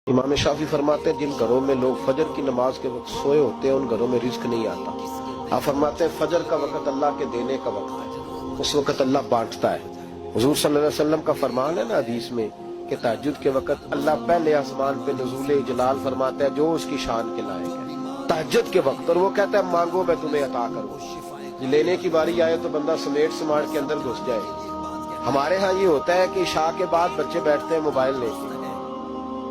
इमाम शाफी फरमाते हैं जिन घरों में लोग फजर की नमाज के वक्त सोए होते हैं उन घरों में रिस्क नहीं आता। आप फरमाते हैं फजर का वक्त अल्लाह के देने का वक्त है, उस वक्त अल्लाह बांटता है। हुजूर सल्लल्लाहु अलैहि वसल्लम का फरमान है ना हदीस में कि तहज्जुद के वक्त अल्लाह पहले आसमान पे नुज़ूल जलाल फरमाता है जो उसकी शान के लायक है तहज्जुद के वक्त, और वो कहता है मांगो मैं तुम्हें अता करूँ। लेने की बारी आए तो बंदा समेट समाट के अंदर घुस जाए। हमारे यहाँ ये होता है कि शाह के बाद बच्चे बैठते हैं मोबाइल लेके,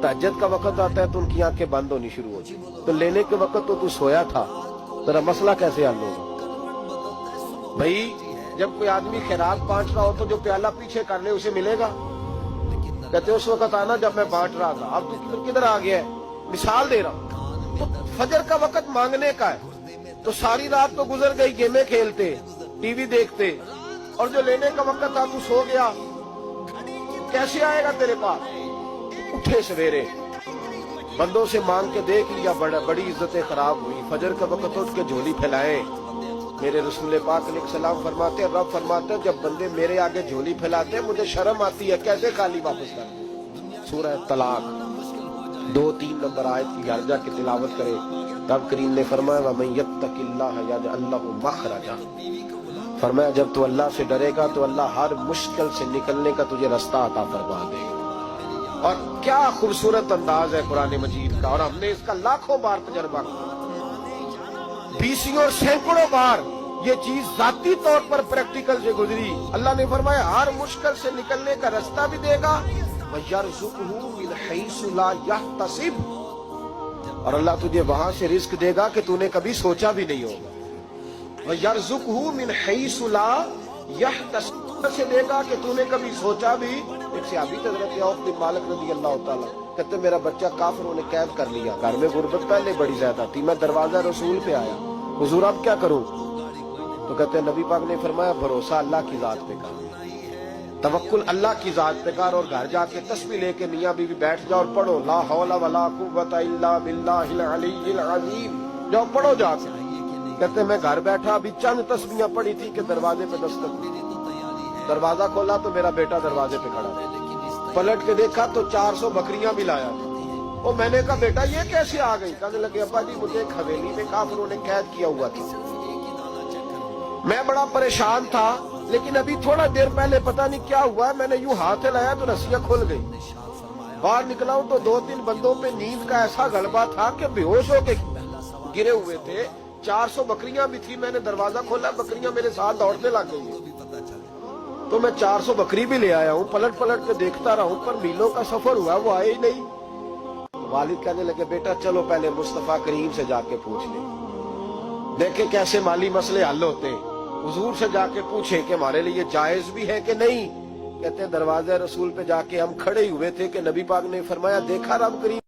तहज्जुद का वक्त आता है तो उनकी आंखें बंद होनी शुरू होती, तो लेने के वक्त तो तू सोया था, तेरा मसला कैसे हल होगा? भाई जब कोई आदमी खैरात बांट रहा हो तो जो प्याला पीछे कर ले उसे मिलेगा? कहते उस वक्त आना जब मैं बांट रहा था, अब तू किधर आ गया है? मिसाल दे रहा हूं। तो फजर का वक्त मांगने का है, तो सारी रात तो गुजर गई गेमें खेलते, टीवी देखते, और जो लेने का वक्त था तू सो गया, कैसे आएगा तेरे पास? उठे सवेरे बंदों से मांग के देख लिया, बड़ी इज्जतें खराब हुई। फजर का वक्त उठ के झोली फैलाए। मेरे रसूल पाक अलैहिस्सलाम फरमाते हैं, रब फरमाते हैं जब बंदे मेरे आगे झोली फैलाते हैं मुझे शर्म आती है, कैसे खाली वापस कर। सूरह तलाक 2-3 नंबर आयत की घर जाके तिलावत करे। तब करीम ने फरमाया वमन यत्तकिल्लाह यजअल लहु मखरजा, फरमाया जब तू अल्लाह से डरेगा तो अल्लाह हर मुश्किल से निकलने का तुझे रास्ता अता फरमा देगा। और क्या खूबसूरत अंदाज है कुरान मजीद का, और हमने इसका लाखों बार तजर्बा किया, बीसियों और सैकड़ों बार ये चीज जाती तौर पर प्रैक्टिकल से गुजरी। अल्लाह ने फरमाया हर मुश्किल से निकलने का रास्ता भी देगा, वयरज़ुक़हु मिन हैसु ला यहतसिब, और अल्लाह तुझे वहां से रिस्क देगा कि तूने कभी सोचा भी नहीं होगा। वयरज़ुक़हु मिन हैसु ला यहतसिब से देगा कि तूने कभी सोचा भी। एक सहाबी हज़रत औफ बिन मालिक रज़ियल्लाहु ताला कहते मेरा बच्चा काफिरों ने कैद कर लिया, घर में गुर्बत पहले बड़ी ज्यादा थी, मैं दरवाजा रसूल पे आया, हुजूर अब क्या करूं? तो कहते नबी पाक ने फरमाया भरोसा अल्लाह की जात पे कर, तवक्कुल अल्लाह की जात पे कर, और घर जाके तस्बीह लेके मियां बीवी बैठ जाओ और पढ़ो ला हौला वला कुव्वता इल्ला बिल्लाहिल अलीय्यिल अज़ीम, जाओ पढ़ो जाके। कहते मैं घर बैठा अभी चंद तस्बीहां पढ़ी थी कि दरवाजे पे दस्तक हुई। दरवाजा खोला तो मेरा बेटा दरवाजे पे खड़ा था, पलट के देखा तो 400 बकरियां भी लाया। वो मैंने कहा बेटा ये कैसे आ गई? कहने लगे अब्बा जी मुझे एक हवेली में काफिरों ने कैद किया हुआ था, मैं बड़ा परेशान था, लेकिन अभी थोड़ा देर पहले पता नहीं क्या हुआ, मैंने यूं हाथ हिलाया तो रस्सियां खुल गई। बाहर निकला हूं तो 2-3 बंदों पे नींद का ऐसा गलबा था कि बेहोश होके गिरे हुए थे। 400 बकरियां भी थी, मैंने दरवाजा खोला, बकरियां मेरे साथ दौड़ने लग गई, तो मैं 400 बकरी भी ले आया हूँ, पलट पलट के देखता रहा हूँ, पर मीलों का सफर हुआ वो आए ही नहीं। वालिद कहने लगे बेटा चलो पहले मुस्तफा करीम से जाके पूछ ले, देखे कैसे माली मसले हल होते। हुजूर से जाके पूछे कि हमारे लिए जायज भी है कि नहीं। कहते दरवाजे रसूल पे जाके हम खड़े हुए थे कि नबी पाक ने फरमाया देखा रब करीम